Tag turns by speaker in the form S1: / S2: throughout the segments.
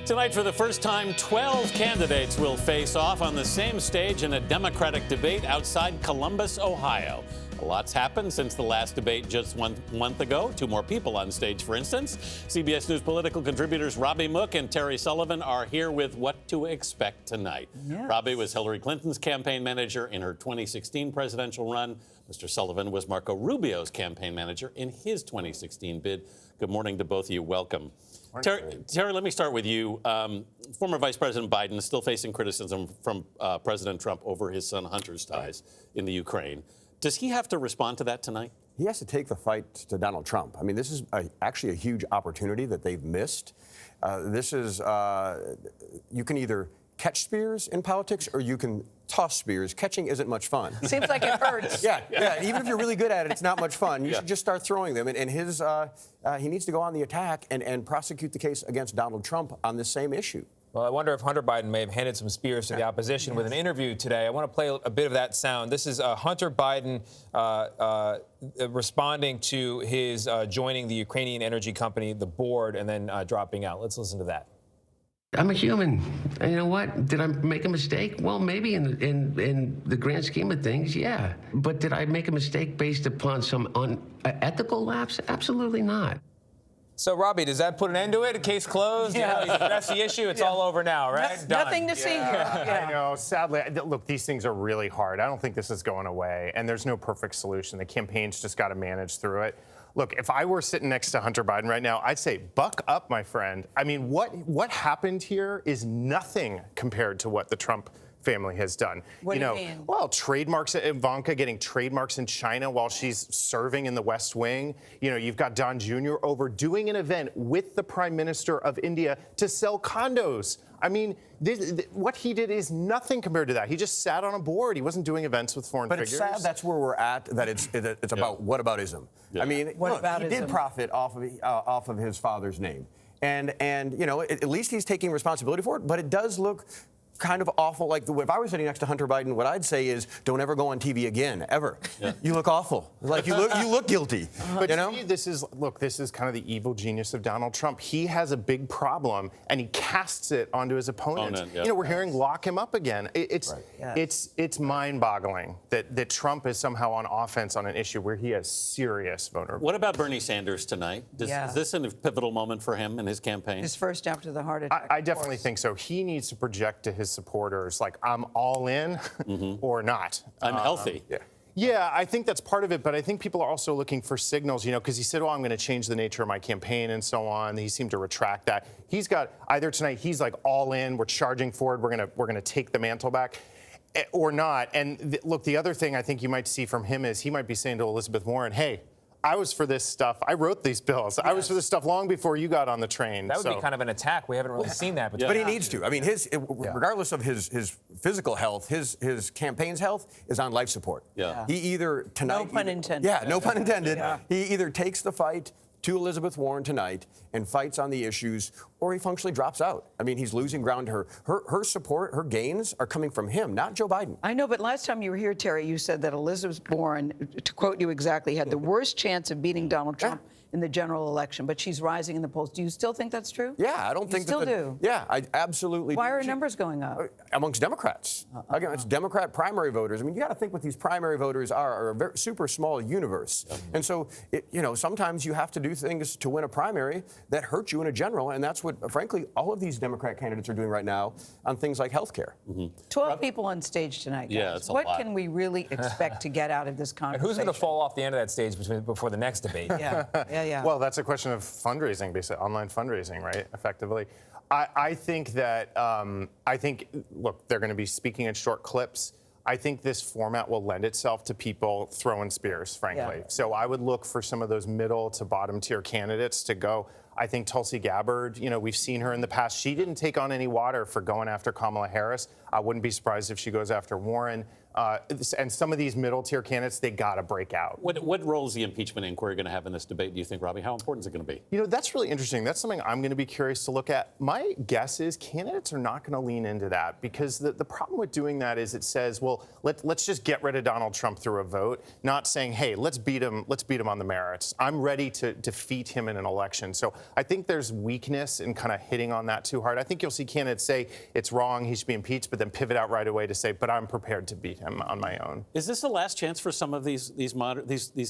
S1: Tonight, for the first time, 12 candidates will face off on the same stage in a Democratic debate outside Columbus, Ohio. A lot's happened since the last debate just 1 month ago. 2 more people on stage, for instance. CBS News political contributors Robby, Mook, and Terry Sullivan are here with what to expect tonight. Yes. Robby was Hillary Clinton's campaign manager in her 2016 presidential run. Mr. Sullivan was Marco Rubio's campaign manager in his 2016 bid. Good morning to both of you. Welcome. Terry, let me start with you. Former Vice President Biden is still facing criticism from President Trump over his son Hunter's ties in the Ukraine. Does he have to respond to that tonight?
S2: He has to take the fight to Donald Trump. I mean, this is actually a huge opportunity that they've missed. You can either catch spears in politics or you can toss spears. Catching isn't much fun.
S3: Seems like it hurts.
S2: Yeah. Even if you're really good at it, it's not much fun. You should just start throwing them. And he needs to go on the attack and prosecute the case against Donald Trump on this same issue.
S4: Well, I wonder if Hunter Biden may have handed some spears to the opposition with an interview today. I want to play a bit of that sound. This is Hunter Biden responding to his joining the Ukrainian energy company, the board, and then dropping out. Let's listen to that.
S5: I'm a human. And you know what? Did I make a mistake? Well, maybe in the grand scheme of things, yeah. But did I make a mistake based upon some unethical lapse? Absolutely not.
S4: So, Robby, does that put an end to it? A case closed?
S3: Yeah.
S4: You know, he's addressed the issue. It's all over now, right?
S3: Nothing to see here. Yeah.
S6: I know. Sadly, look, these things are really hard. I don't think this is going away, and there's no perfect solution. The campaign's just got to manage through it. Look, if I were sitting next to Hunter Biden right now, I'd say, buck up, my friend. I mean, what happened here is nothing compared to what the Trump family has done.
S3: What do you mean?
S6: Well, trademarks, Ivanka getting trademarks in China while she's serving in the West Wing. You know, you've got Don Jr. over doing an event with the Prime Minister of India to sell condos. I mean, what he did is nothing compared to that. He just sat on a board. He wasn't doing events with foreign figures.
S2: But it's sad that's where we're at, that it's about whataboutism. Yeah. I mean, look, he did profit off of his father's name. And you know, at least he's taking responsibility for it, but it does look kind of awful. Like, if I was sitting next to Hunter Biden, what I'd say is, don't ever go on TV again, ever. Yeah. You look awful. Like, you look guilty.
S6: But
S2: you know?
S6: This is kind of the evil genius of Donald Trump. He has a big problem, and he casts it onto his opponents.
S1: Yeah.
S6: You know, we're hearing lock him up again. It's mind-boggling that Trump is somehow on offense on an issue where he has serious vulnerability.
S1: What about Bernie Sanders tonight? Is this a pivotal moment for him in his campaign?
S3: His first after the heart attack.
S6: I definitely think so. He needs to project to his supporters, like, I'm all in or not.
S1: I'm healthy.
S6: Yeah, I think that's part of it, but I think people are also looking for signals, you know, because he said, I'm going to change the nature of my campaign and so on. He seemed to retract that. He's got, either tonight, he's like all in, we're charging forward, we're gonna take the mantle back, or not. And look, the other thing I think you might see from him is he might be saying to Elizabeth Warren, hey, I was for this stuff. I wrote these bills. Yes. I was for this stuff long before you got on the train.
S4: That would be kind of an attack. We haven't really seen that.
S2: But he needs to. I mean, regardless of his physical health, his campaign's health is on life support.
S1: Yeah.
S2: He either tonight.
S3: No pun intended.
S2: Yeah, no pun intended. Yeah. He either takes the fight to Elizabeth Warren tonight and fights on the issues, or he functionally drops out. I mean, he's losing ground to her. Her support, her gains are coming from him, not Joe Biden.
S3: I know, but last time you were here, Terry, you said that Elizabeth Warren, to quote you exactly, had the worst chance of beating Donald Trump in the general election, but she's rising in the polls. Do you still think that's true?
S2: Yeah, I don't think
S3: still do.
S2: Yeah, I absolutely do.
S3: Why are her numbers going up?
S2: Amongst Democrats. Again, it's Democrat primary voters. I mean, you got to think what these primary voters are a very, super small universe. And so, you know, sometimes you have to do things to win a primary that hurt you in a general, and that's what, frankly, all of these Democrat candidates are doing right now on things like health care.
S3: 12 people on stage tonight, guys.
S1: Yeah, it's a
S3: what
S1: lot.
S3: can we really expect to get out of this conversation?
S4: Who's going to fall off the end of that stage before the next debate?
S3: Yeah.
S6: Well, that's a question of fundraising, basically, online fundraising, right, effectively. I think that, look, they're going to be speaking in short clips. I think this format will lend itself to people throwing spears, frankly.
S3: Yeah.
S6: So I would look for some of those middle to bottom tier candidates to go. I think Tulsi Gabbard, you know, we've seen her in the past. She didn't take on any water for going after Kamala Harris. I wouldn't be surprised if she goes after Warren. and some of these middle-tier candidates, they got to break out.
S1: What role is the impeachment inquiry going to have in this debate, do you think, Robby? How important is it going to be?
S6: You know, that's really interesting. That's something I'm going to be curious to look at. My guess is candidates are not going to lean into that because the problem with doing that is it says, well, let's just get rid of Donald Trump through a vote, not saying, hey, let's beat him on the merits. I'm ready to defeat him in an election. So I think there's weakness in kind of hitting on that too hard. I think you'll see candidates say it's wrong, he should be impeached, but then pivot out right away to say, but I'm prepared to beat him on my own.
S1: Is this the last chance for some of these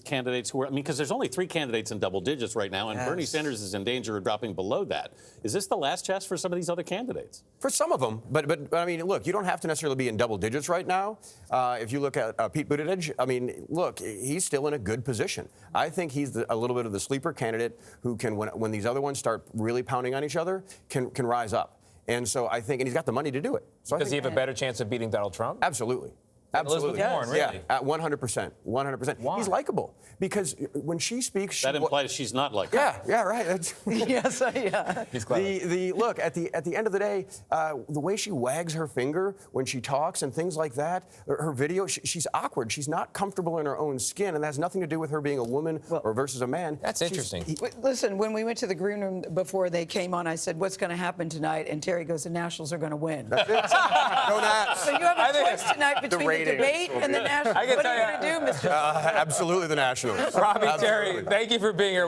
S1: candidates who are, I mean, because there's only 3 candidates in double digits right now, and Bernie Sanders is in danger of dropping below that. Is this the last chance for some of these other candidates?
S2: For some of them, but I mean, look, you don't have to necessarily be in double digits right now. If you look at Pete Buttigieg, I mean, look, he's still in a good position. I think he's a little bit of the sleeper candidate who can, when these other ones start really pounding on each other, can rise up. And so I think, and he's got the money to do it. So
S4: Does he have a better chance of beating Donald Trump?
S2: Absolutely.
S4: Elizabeth Warren, really?
S2: Yeah, at 100%. 100%.
S4: Why?
S2: He's likable because when she speaks,
S1: That implies she's not like
S2: yeah, right. That's,
S3: Yes, yeah.
S4: He's clever.
S2: look at the end of the day, the way she wags her finger when she talks and things like that, her video, she's awkward. She's not comfortable in her own skin, and that has nothing to do with her being a woman or versus a man.
S4: That's interesting.
S3: Listen, when we went to the green room before they came on, I said, "What's going to happen tonight?" And Terry goes, "The Nationals are going to win."
S2: That's it. Go Nats.
S3: So you have a choice tonight between the debate and the Nationals.
S4: I can
S3: What
S4: tell
S3: are you going to do, Mr.
S2: Absolutely the Nationals.
S4: Robby,
S2: Absolutely.
S4: Terry, thank you for being here.